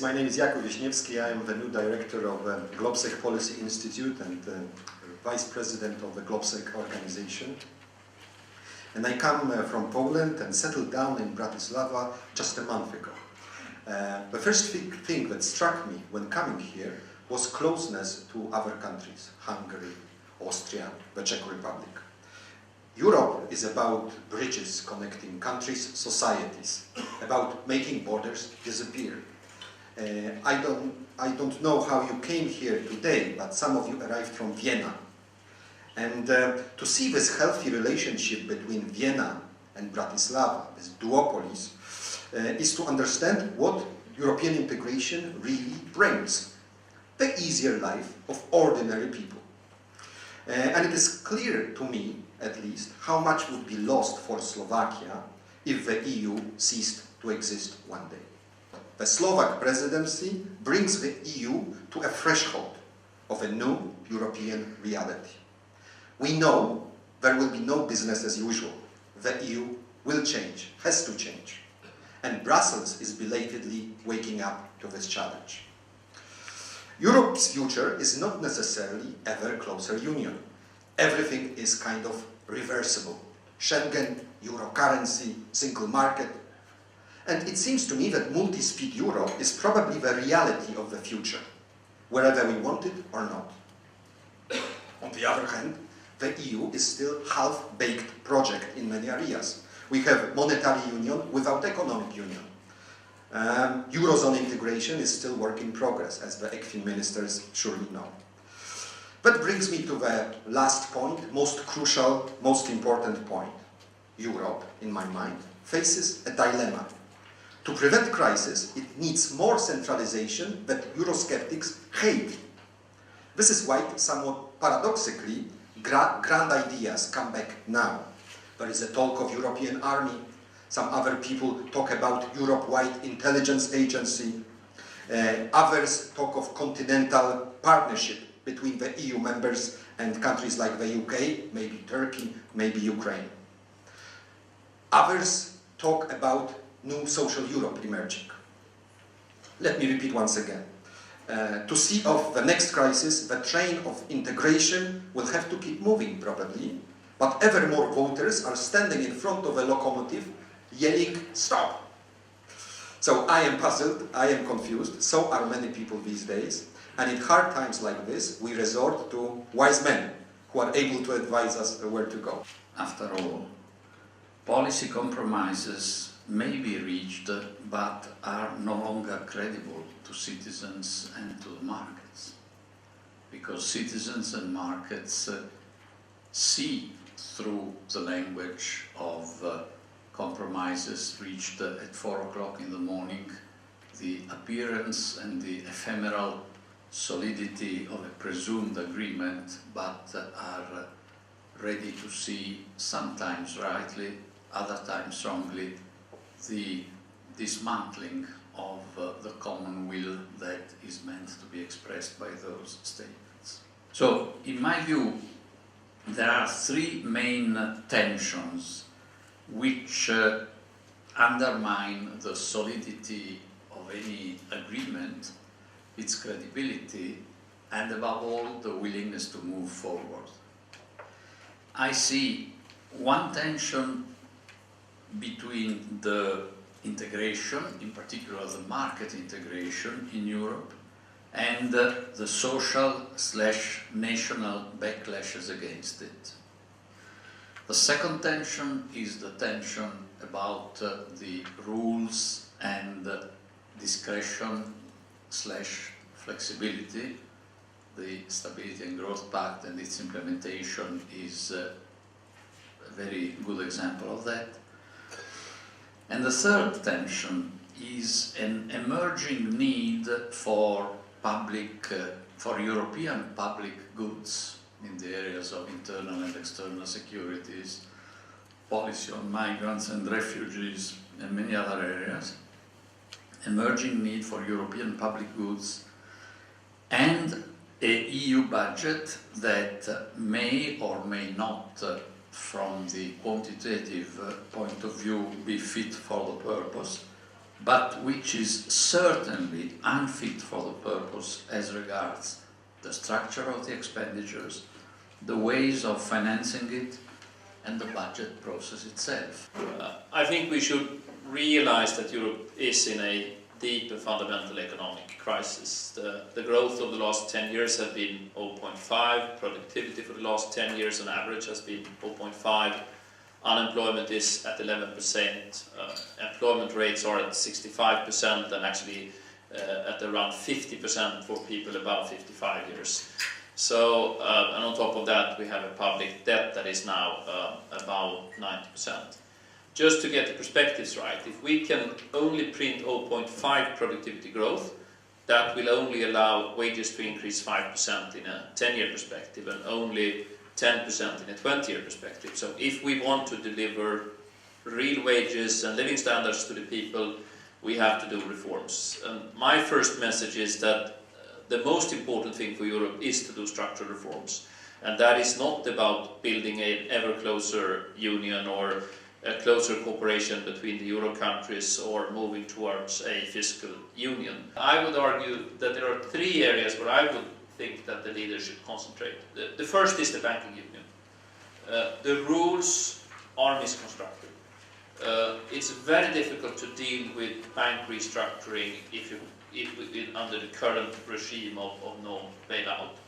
My name is Jakub Wiśniewski. I am the new director of the Globsec Policy Institute and vice president of the Globsec organization. And I come from Poland and settled down in Bratislava just a month ago. The first thing that struck me when coming here was closeness to other countries, Hungary, Austria, the Czech Republic. Europe is about bridges connecting countries, societies, about making borders disappear. I don't know how you came here today, but some of you arrived from Vienna. And to see this healthy relationship between Vienna and Bratislava, this duopolis, is to understand what European integration really brings. The easier life of ordinary people. And it is clear to me, at least, how much would be lost for Slovakia if the EU ceased to exist one day. The Slovak presidency brings the EU to a threshold of a new European reality. We know there will be no business as usual. The EU will change, has to change. And Brussels is belatedly waking up to this challenge. Europe's future is not necessarily ever closer union. Everything is kind of reversible. Schengen, euro currency, single market. And it seems to me that multi-speed Europe is probably the reality of the future, whether we want it or not. On the other hand, the EU is still a half-baked project in many areas. We have monetary union without economic union. Eurozone integration is still work in progress, as the ECFIN ministers surely know. That brings me to the last point, most crucial, most important point. Europe, in my mind, faces a dilemma. To prevent crisis, it needs more centralization that Eurosceptics hate. This is why, somewhat paradoxically, grand ideas come back now. There is a talk of European army. Some other people talk about Europe-wide intelligence agency. Others talk of continental partnership between the EU members and countries like the UK, maybe Turkey, maybe Ukraine. Others talk about new social Europe emerging. Let me repeat once again. To see off the next crisis, the train of integration will have to keep moving probably, but ever more voters are standing in front of a locomotive yelling, stop! So I am puzzled, I am confused, so are many people these days, and in hard times like this, we resort to wise men who are able to advise us where to go. After all, policy compromises may be reached, but are no longer credible to citizens and to the markets. Because citizens and markets see through the language of compromises reached at 4 o'clock in the morning, the appearance and the ephemeral solidity of a presumed agreement, but are ready to see, sometimes rightly, other times wrongly, the dismantling of the common will that is meant to be expressed by those statements. So, in my view, there are three main tensions which undermine the solidity of any agreement, its credibility, and above all, the willingness to move forward. I see one tension between the integration, in particular the market integration in Europe, and the social/national backlashes against it. The second tension is the tension about the rules and discretion/flexibility. The Stability and Growth Pact and its implementation is a very good example of that. And the third tension is an emerging need for European public goods in the areas of internal and external securities, policy on migrants and refugees, and many other areas. Emerging need for European public goods and a EU budget that may or may not from the quantitative point of view be fit for the purpose, but which is certainly unfit for the purpose as regards the structure of the expenditures, the ways of financing it, and the budget process itself. I think we should realize that Europe is in a deep and fundamental economic crisis. The growth of the last 10 years has been 0.5, productivity for the last 10 years on average has been 0.5, unemployment is at 11%, employment rates are at 65% and actually at around 50% for people above 55 years. So, and on top of that we have a public debt that is now about 90%. Just to get the perspectives right, if we can only print 0.5 productivity growth, that will only allow wages to increase 5% in a 10-year perspective and only 10% in a 20-year perspective. So if we want to deliver real wages and living standards to the people, we have to do reforms. And my first message is that the most important thing for Europe is to do structural reforms. And that is not about building an ever closer union or a closer cooperation between the Euro countries or moving towards a fiscal union. I would argue that there are three areas where I would think that the leaders should concentrate. The first is the banking union. The rules are misconstructed. It's very difficult to deal with bank restructuring under the current regime of no bailout.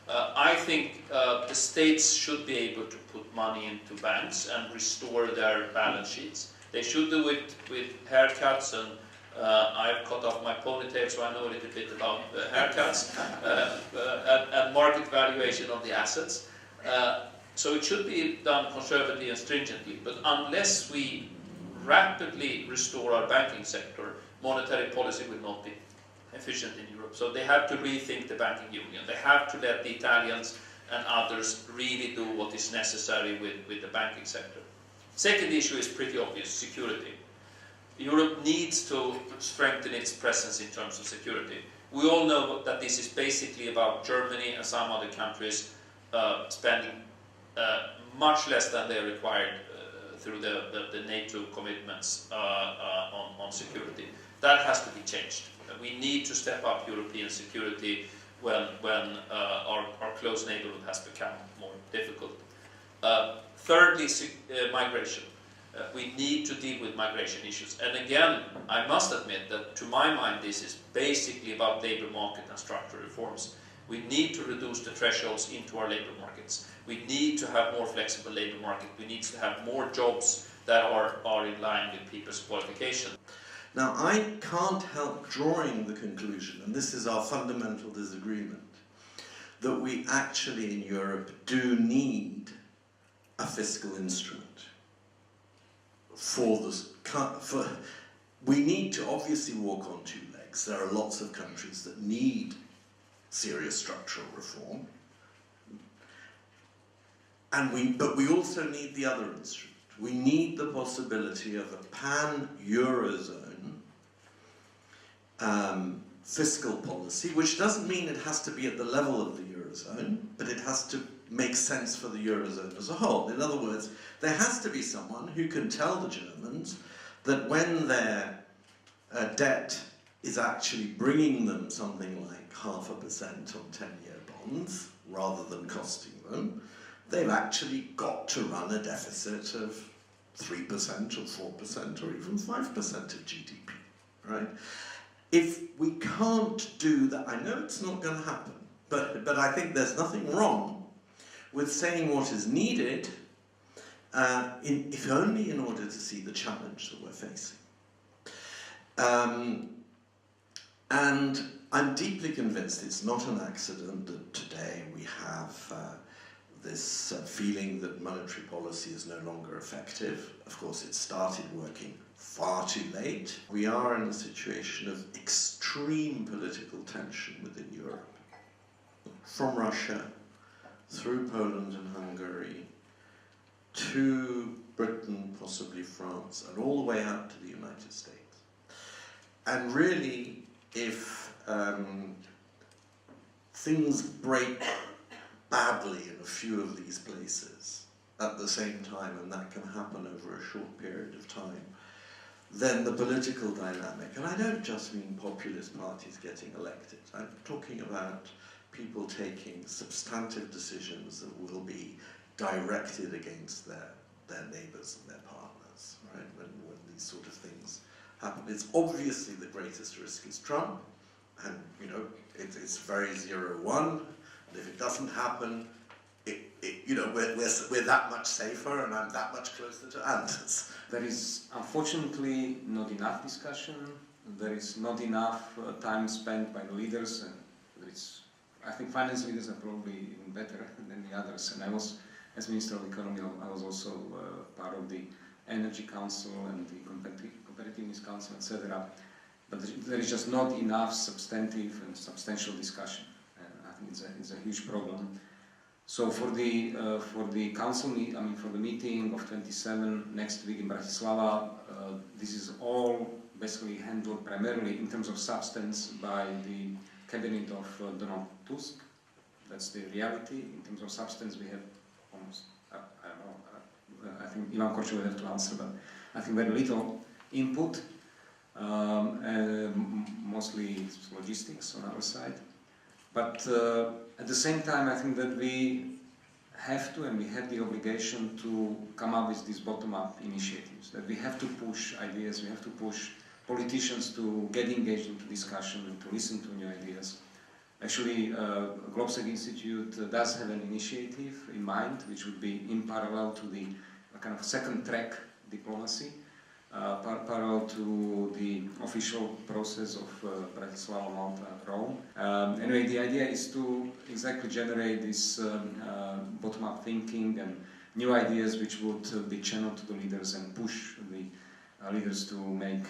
I think the states should be able to put money into banks and restore their balance sheets. They should do it with haircuts, and I've cut off my ponytail, so I know a little bit about haircuts and market valuation of the assets. So it should be done conservatively and stringently, but unless we rapidly restore our banking sector, monetary policy will not be efficient in Europe. So they have to rethink the banking union. They have to let the Italians and others really do what is necessary with the banking sector. Second issue is pretty obvious, security. Europe needs to strengthen its presence in terms of security. We all know that this is basically about Germany and some other countries spending much less than they are required through the NATO commitments on security. That has to be changed. We need to step up European security when our close neighborhood has become more difficult. Thirdly, migration. We need to deal with migration issues. And again, I must admit that to my mind this is basically about labor market and structural reforms. We need to reduce the thresholds into our labor markets. We need to have more flexible labor market. We need to have more jobs that are in line with people's qualifications. Now, I can't help drawing the conclusion, and this is our fundamental disagreement, that we actually in Europe do need a fiscal instrument we need to obviously walk on two legs. There are lots of countries that need serious structural reform, but we also need the other instrument. We need the possibility of a pan-Eurozone fiscal policy, which doesn't mean it has to be at the level of the Eurozone, but it has to make sense for the Eurozone as a whole. In other words, there has to be someone who can tell the Germans that when their debt is actually bringing them something like 0.5% on 10-year bonds, rather than costing them, they've actually got to run a deficit of 3% or 4% or even 5% of GDP, right? If we can't do that, I know it's not going to happen, but I think there's nothing wrong with saying what is needed, if only in order to see the challenge that we're facing. And I'm deeply convinced it's not an accident that today we have this feeling that monetary policy is no longer effective. Of course, it started working far too late. We are in a situation of extreme political tension within Europe, from Russia, through Poland and Hungary, to Britain, possibly France, and all the way out to the United States. And really, if things break badly in a few of these places at the same time, and that can happen over a short period of time, then the political dynamic, and I don't just mean populist parties getting elected, I'm talking about people taking substantive decisions that will be directed against their neighbours and their partners, right, when these sort of things happen. It's obviously the greatest risk is Trump, and you know, it's very 0-1, and if it doesn't happen, you know, we're that much safer, and I'm that much closer to Anders. There is unfortunately not enough discussion. There is not enough time spent by the leaders, and I think finance leaders are probably even better than the others. And I was, as Minister of Economy, I was also part of the Energy Council and the Competitiveness Council, etc. But there is just not enough substantive and substantial discussion, and I think it's a huge problem. So for the council, for the meeting of 27 next week in Bratislava, this is all basically handled primarily in terms of substance by the cabinet of Donald Tusk. That's the reality. In terms of substance, we have almost, I don't know, I think Ivan Korčok will have to answer, but I think very little input, mostly logistics on our side. But at the same time, I think that we have to, and we have the obligation to come up with these bottom-up initiatives, that we have to push ideas, we have to push politicians to get engaged into discussion and to listen to new ideas. Actually, Globsec Institute does have an initiative in mind, which would be in parallel to the kind of second track diplomacy, parallel to the official process of Bratislava, Malta, Rome. Anyway, the idea is to exactly generate this bottom-up thinking and new ideas which would be channeled to the leaders and push the leaders to make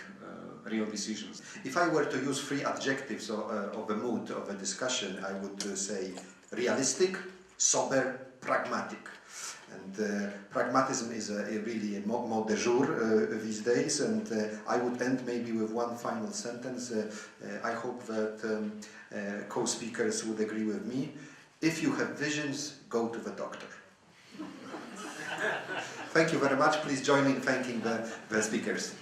real decisions. If I were to use 3 adjectives of a mood of a discussion, I would say realistic, sober, pragmatic. And pragmatism is really a mot de jour these days, and I would end maybe with one final sentence. I hope that co-speakers would agree with me. If you have visions, go to the doctor. Thank you very much. Please join me in thanking the speakers.